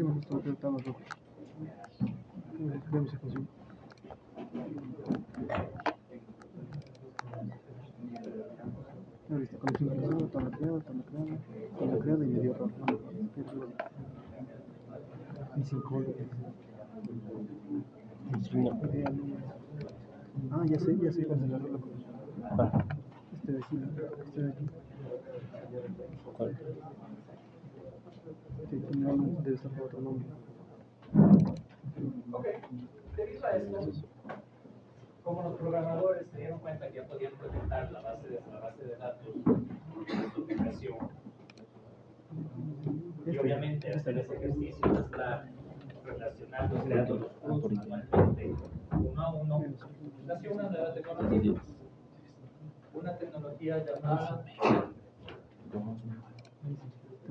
bueno, esto creo que estaba rojo. Veamos si funciona. Ahorita conexión realizada, tabla creada y me dio error. Y sin código. Idea número. Ah, ya sé cuál es el error. Este de aquí, ¿no? Este de aquí. ¿Cuál? Que aquí no debe estar por otro nombre. Ok, debido a esto, como los programadores se dieron cuenta que ya podían conectar la base de datos de su aplicación, y obviamente hacer ese ejercicio de estar relacionando, creando los puntos manualmente, uno a uno, nació una nueva tecnología. Una tecnología llamada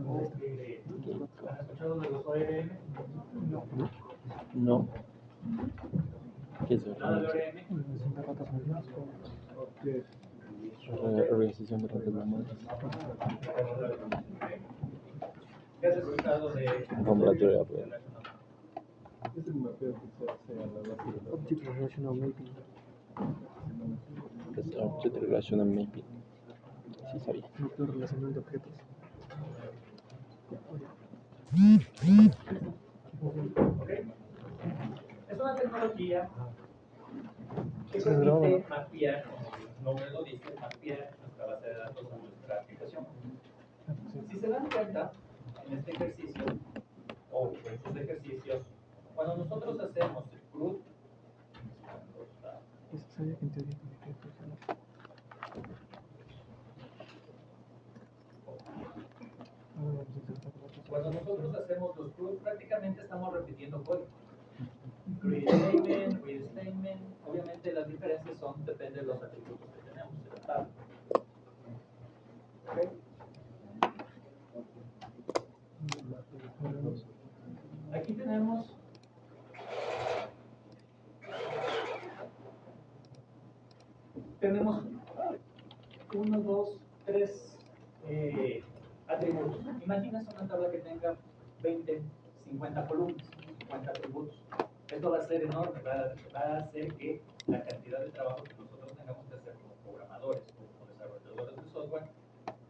¿Han escuchado de los ORM? No. ¿Qué es Nada de ORM. Organización de redes humanas? ¿Qué has escuchado de Formulatoria. Object Relational Mapping. Object Relational Mapping. Sí sabía. Núcleo relacional de objetos. Okay. Es una tecnología que permite mapear, como el nombre lo dice, mapear nuestra base de datos a nuestra aplicación. Si se dan cuenta, en este ejercicio, o en estos ejercicios, cuando nosotros hacemos el CRUD, Sabía que en teoría tenía que funcionar. cuando nosotros hacemos los CRUD, prácticamente estamos repitiendo código. Create statement, read statement, obviamente las diferencias son, depende de los atributos que tenemos en la tabla. Okay. Aquí tenemos uno, dos, tres atributos. Imagínense una tabla que tenga 20, 50 columnas, 50 atributos. Esto va a ser enorme, va a hacer que la cantidad de trabajo que nosotros tengamos que hacer como programadores o como desarrolladores de software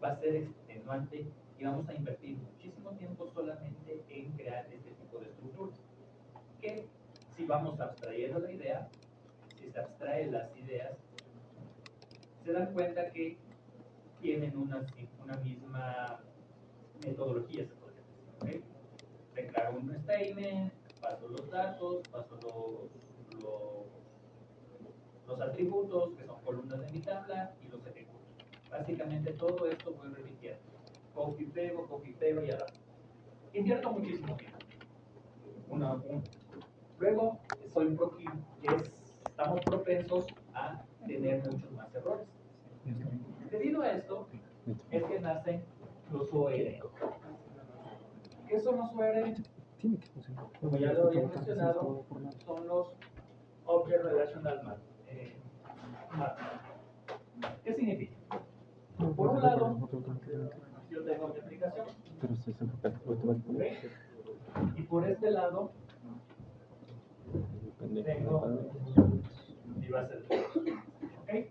va a ser extenuante y vamos a invertir muchísimo tiempo solamente en crear este tipo de estructuras. Que si vamos abstrayendo la idea, si se abstraen las ideas, se dan cuenta que tienen una misma metodología, se podría decir. ¿Okay? Declaro un statement, paso los datos, paso los atributos, que son columnas de mi tabla, y los ejecuto. Básicamente todo esto voy repitiendo. Copy, pego y adapto. Invierto muchísimo tiempo. Luego, estamos propensos a tener muchos más errores. Debido a esto, es que nacen los ORM. ¿Qué son los ORM? Tiene que funcionar. Como ya lo había mencionado, son los Object Relational Map. ¿Qué significa? Por un lado, yo tengo mi aplicación. Pero se enfoca automáticamente. Y por este lado, tengo mi base de datos. ¿Okay?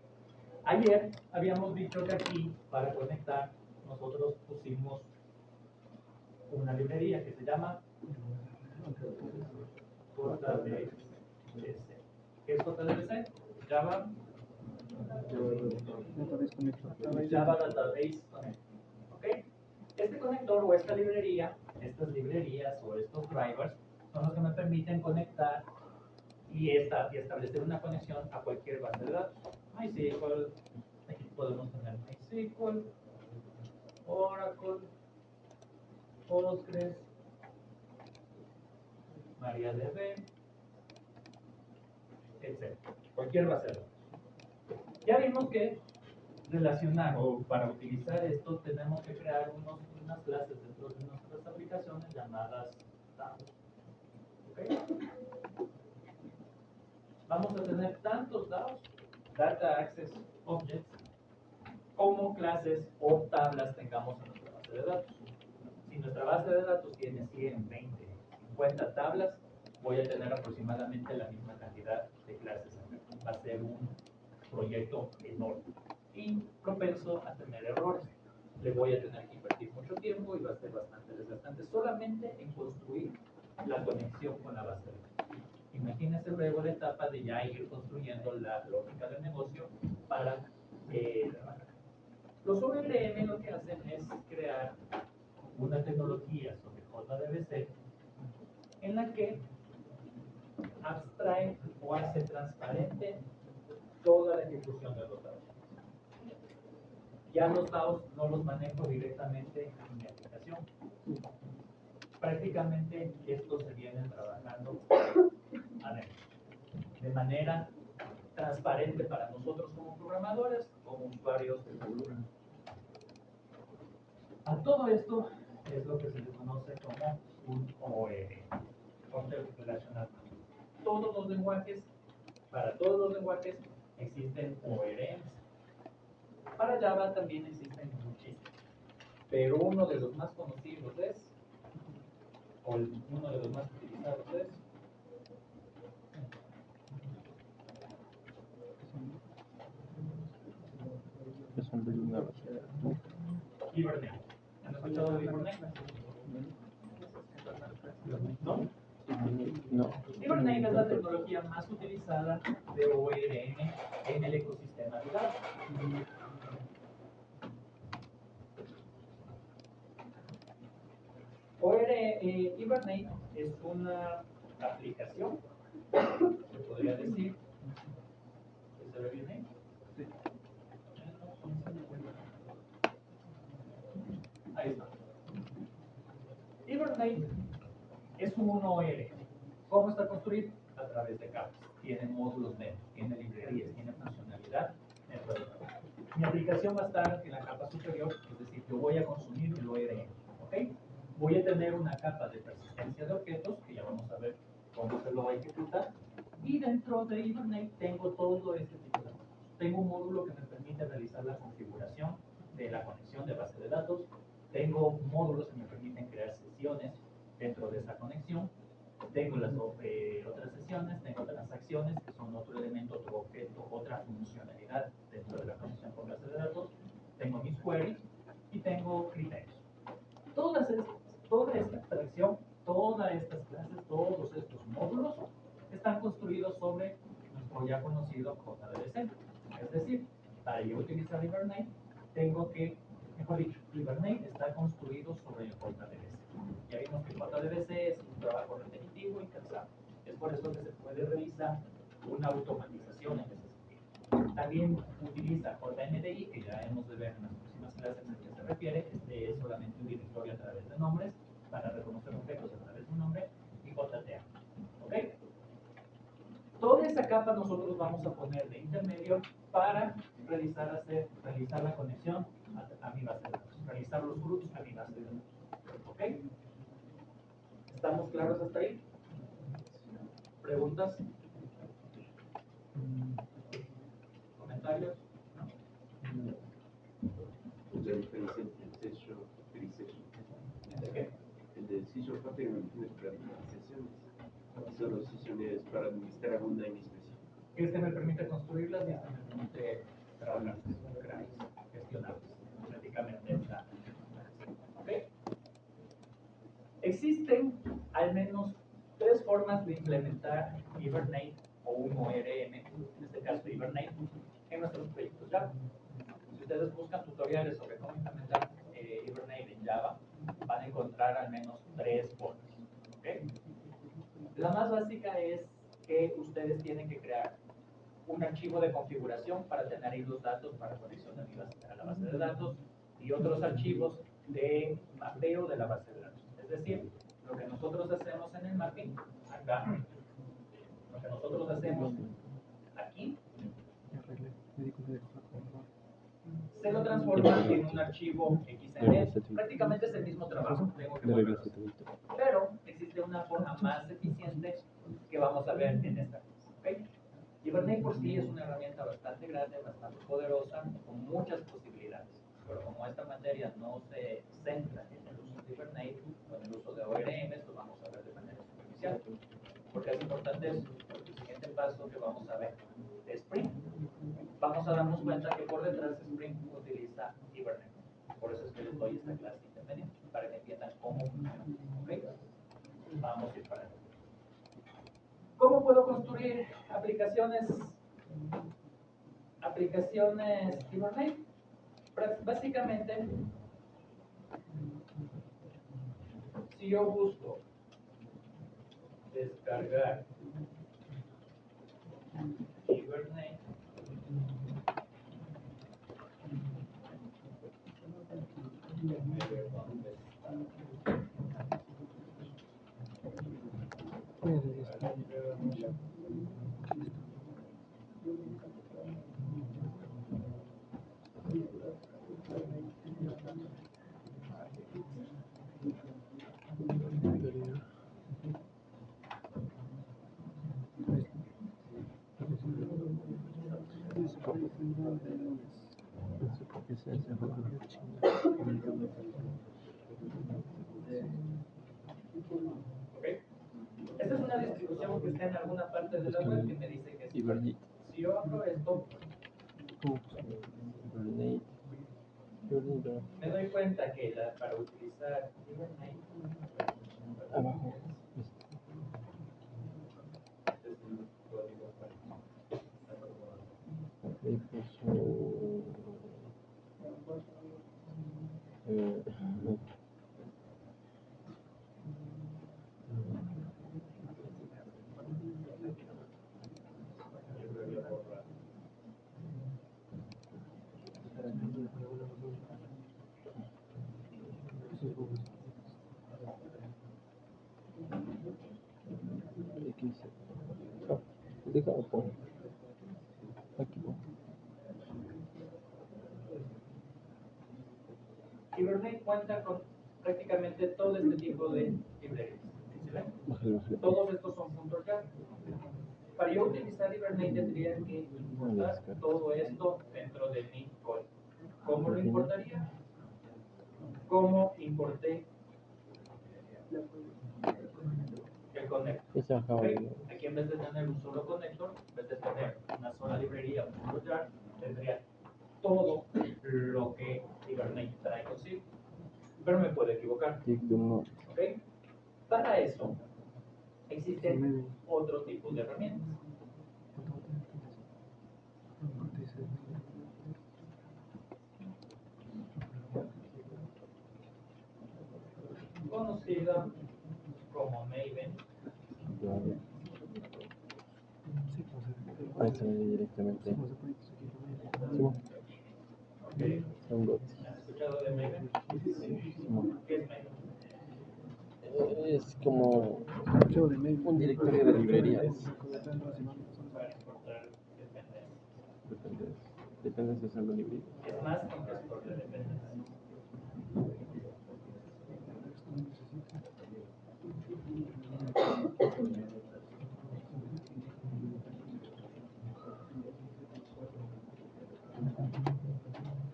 Ayer habíamos dicho que aquí, para conectar, nosotros pusimos una librería que se llama JDBC. ¿Qué es JDBC? Java Database Connect. ¿Okay? Este conector o esta librería, estas librerías o estos drivers son los que me permiten conectar y establecer una conexión a cualquier base de datos. MySQL, aquí podemos tener MySQL, Oracle, Postgres, MariaDB, etc. Cualquier base de datos. Ya vimos que relacionar o para utilizar esto tenemos que crear unas clases dentro de nuestras aplicaciones llamadas DAOs. ¿Okay? Vamos a tener tantos DAOs, Data Access Objects, como clases o tablas tengamos en nuestra base de datos. Si nuestra base de datos tiene 100, 20, 50 tablas, voy a tener aproximadamente la misma cantidad de clases. Va a ser un proyecto enorme y propenso a tener errores. Le voy a tener que invertir mucho tiempo y va a ser bastante desgastante solamente en construir la conexión con la base de datos. Imagínense luego la etapa de ya ir construyendo la lógica del negocio para trabajar. Los ORM lo que hacen es crear una tecnología sobre JDBC en la que abstrae o hace transparente toda la ejecución de los datos. Ya los datos no los manejo directamente en mi aplicación. Prácticamente estos se vienen trabajando adentro, de manera transparente para nosotros como programadores, como usuarios del módulo. A todo esto es lo que se le conoce como un ORM, Object Relational Map. Todos los lenguajes, para todos los lenguajes existen ORMs. Para Java también existen muchísimos, pero uno de los más conocidos es, o uno de los más utilizados es, Es un de una base de datos. Hibernate. ¿Han escuchado de Hibernate? ¿No? No. Hibernate es la tecnología más utilizada de ORM en el ecosistema de Java. Hibernate es una aplicación, se podría decir. ¿Se ve bien ahí? Ahí está. Hibernate es un ORM. ¿Cómo está construido? A través de capas. Tiene módulos dentro, tiene librerías, tiene funcionalidad dentro de la. Mi aplicación va a estar en la capa superior, es decir, yo voy a consumir el ORM. ¿Ok? Voy a tener una capa de persistencia de objetos, que ya vamos a ver cómo se lo va a ejecutar. Y dentro de Hibernate tengo todo este tipo de módulos. Tengo un módulo que me permite realizar la configuración de la conexión de base de datos. Tengo módulos que me permiten crear sesiones dentro de esa conexión. Tengo las otras sesiones, tengo transacciones, que son otro elemento, otro objeto, otra funcionalidad dentro de la conexión con base de datos. Tengo mis queries y tengo criterios. Toda esta abstracción, todas estas clases, todos estos módulos están construidos sobre nuestro ya conocido JDBC. Es decir, para yo utilizar Hibernate, tengo que, mejor dicho, Hibernate está construido sobre el JDBC. Ya vimos que el JDBC es un trabajo repetitivo y cansado. Es por eso que se puede realizar una automatización en ese sentido. También utiliza JMDI, que ya hemos de ver en las próximas clases en que se refiere. Este es solamente un directorio a través de nombres, para reconocer objetos a través de un nombre, y JTA. ¿Ok? Toda esa capa nosotros vamos a poner de intermedio para realizar la conexión a mi base de datos, realizar los groups a mi base de datos. ¿Ok? ¿Estamos claros hasta ahí? ¿Preguntas? ¿Comentarios? ¿No? La diferencia entre el C# y el C#. ¿De qué? El de C# tiene menciones para administraciones. Solo sesiones para administrar alguna en específico. Este me permite construirlas y este me permite trabajar, gestionarlas. Prácticamente está. ¿Ok? Existen al menos 3 formas de implementar Hibernate o un ORM, en este caso Hibernate, en nuestros proyectos Java. Si ustedes buscan tutoriales sobre cómo implementar Hibernate en Java, van a encontrar al menos 3 formas. ¿Okay? La más básica es que ustedes tienen que crear un archivo de configuración para tener ahí los datos para conexión a la base de datos y otros archivos de mapeo de la base de datos. Es decir, lo que nosotros hacemos en el mapping, acá, lo que nosotros hacemos aquí, se lo transforma en un archivo XML. Prácticamente es el mismo trabajo, tengo que volverlo a hacer. Pero existe una forma más eficiente que vamos a ver en esta clase. ¿Okay? Hibernate por sí es una herramienta bastante grande, bastante poderosa, con muchas posibilidades. Pero como esta materia no se centra en el uso de Hibernate o en el uso de ORMs, lo vamos a ver de manera nos damos cuenta que por detrás Spring utiliza Hibernate. Por eso es que les doy esta clase independiente, para que entiendan cómo funciona. ¿Okay? Vamos a ir para allá. ¿Cómo puedo construir aplicaciones Hibernate? Básicamente, si yo busco descargar Hibernate, ¿okay? Esta es una distribución que está en alguna parte de la web que me dice que es Hibernate. Si yo abro esto, Hibernate. Hibernate. me doy cuenta que para utilizar Hibernate, Abajo. este es el código para Ahí puso. Déjalo por aquí. Hibernate cuenta con prácticamente todo este tipo de librerías. ¿Sí ven? Bájale. Todos estos son .jar. Para yo utilizar Hibernate tendría que importar todo esto dentro de mi código. ¿Cómo lo importaría? ¿Cómo importé el conector? Ese acaba ¿Okay? de. Aquí en vez de tener un solo conector, en vez de tener una sola librería, un jar, tendría todo lo que Hibernate trae consigo. Pero me puedo equivocar. ¿Ok? Para eso existen otro tipo de herramientas. Conocida como Maven. Ahí se ve directamente. Okay. Son bots. ¿Has escuchado de Maven? ¿Qué es Maven? Es como un directorio de librerías. Para importar dependencias. Depende si son librerías. Es más que un gestor de dependencias.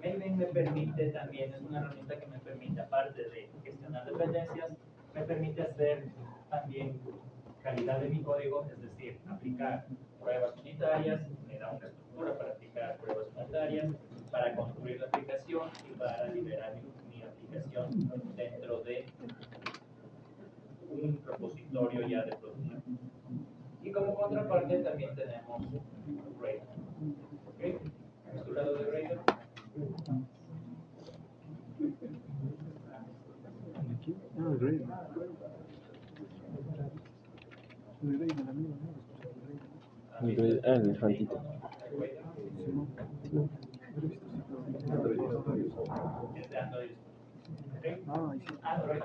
Maven me permite también, es una herramienta que me permite, aparte de gestionar dependencias, me permite hacer también calidad de mi código, es decir, aplicar pruebas unitarias, me da una estructura para aplicar pruebas unitarias, para construir la aplicación y para liberar mi aplicación dentro de un repositorio ya de producción. Y como contraparte también tenemos Raven. ¿Okay? ¿Has escuchado de Raven? Great. El elefantito. Es de Android. ¿Okay? Android,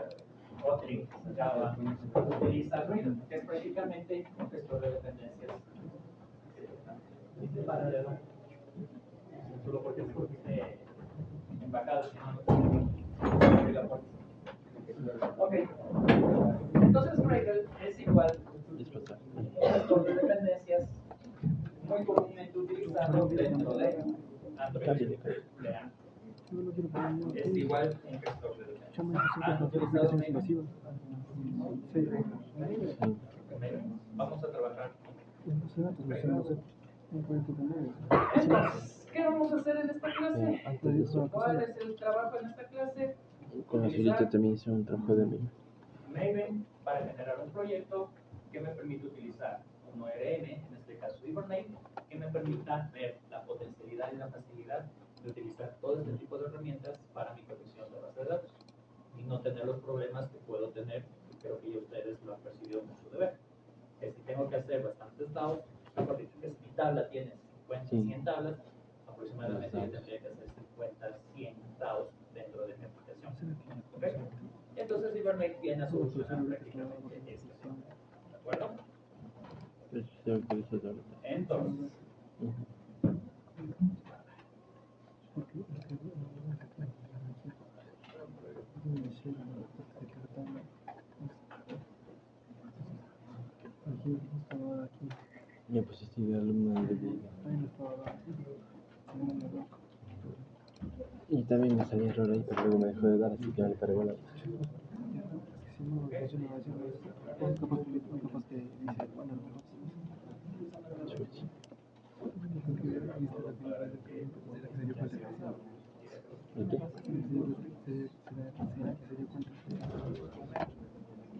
Kotlin, Java, utiliza Raven, que es prácticamente un gestor de dependencias paralelo. Solo porque me puse embajado, si no abrí la puerta. Ok. Entonces, Gradle es igual un gestor de dependencias muy comúnmente utilizado dentro de Android. Es igual un gestor de dependencias. ¿Han utilizado Maven? Vamos a trabajar. Entonces, ¿qué eso. ¿Cuál es el trabajo en esta clase? Con Azulito también hice un trabajo de mí. Maven para generar un proyecto que me permite utilizar un ORM, en este caso Hibernate, que me permita ver la potencialidad y la facilidad de utilizar todo este tipo de herramientas para mi conexión de base de datos y no tener los problemas que puedo tener, y creo que ya ustedes lo han percibido mucho de ver. Que si tengo que hacer bastantes DAOs, mejor dicho, que si mi tabla tiene 50, Sí. 100 tablas, aproximadamente yo tendría que hacer 50, 100 DAOs dentro de mi aplicación. ¿Ok? Entonces Hibernate viene a solucionar prácticamente este tema. ¿De acuerdo? Eso se utiliza ahorita. Entonces, Ujú. Ya pusiste de alumno de vida. Y también me salía error ahí, pero luego me dejó de dar, así que me cargó la chucha.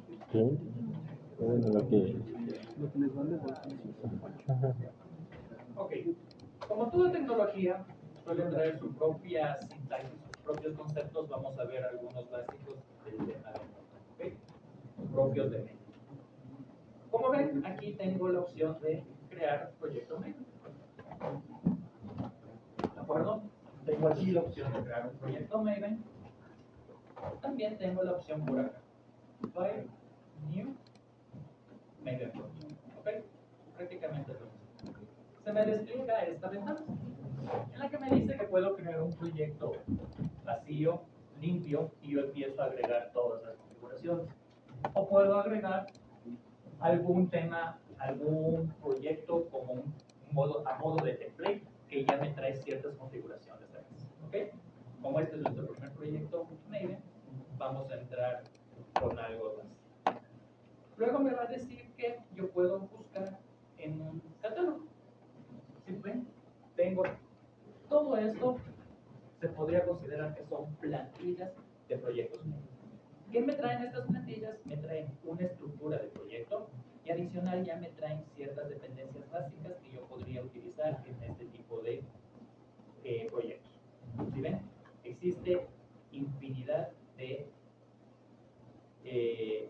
¿Y qué? Pregunta. Bueno, lo que... ok, como toda tecnología suele traer su propia sintaxis, sus propios conceptos, vamos a ver algunos básicos del tema de propios de Maven. Como ven, aquí tengo la opción de crear proyecto Maven. ¿De acuerdo? Tengo aquí la opción de crear un proyecto Maven. También tengo la opción por acá. File, New, Maven Project. ¿Ok? Prácticamente es lo mismo. Se me despliega esta ventana en la que me dice que puedo crear un proyecto vacío, limpio, y yo empiezo a agregar todas las configuraciones. O puedo agregar algún tema, algún proyecto como a modo de template que ya me trae ciertas configuraciones de aquí. ¿Ok? Como este es nuestro primer proyecto Maven, vamos a entrar con algo más. Luego me va a decir que yo puedo buscar en un catálogo. ¿Sí ven? Tengo todo esto, se podría considerar que son plantillas de proyectos. ¿Qué me traen estas plantillas? Me traen una estructura de proyecto y adicional ya me traen ciertas dependencias básicas que yo podría utilizar en este tipo de proyectos. ¿Sí ven? Existe infinidad de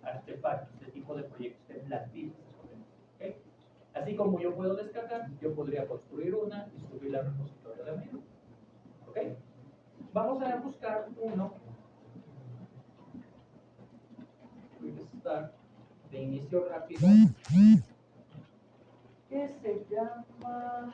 artefactos, de tipo de proyectos, de plantillas. ¿Okay? Así como yo puedo descargar, yo podría construir una y subirla al repositorio de Maven. ¿Ok? Vamos a buscar uno de inicio rápido que se llama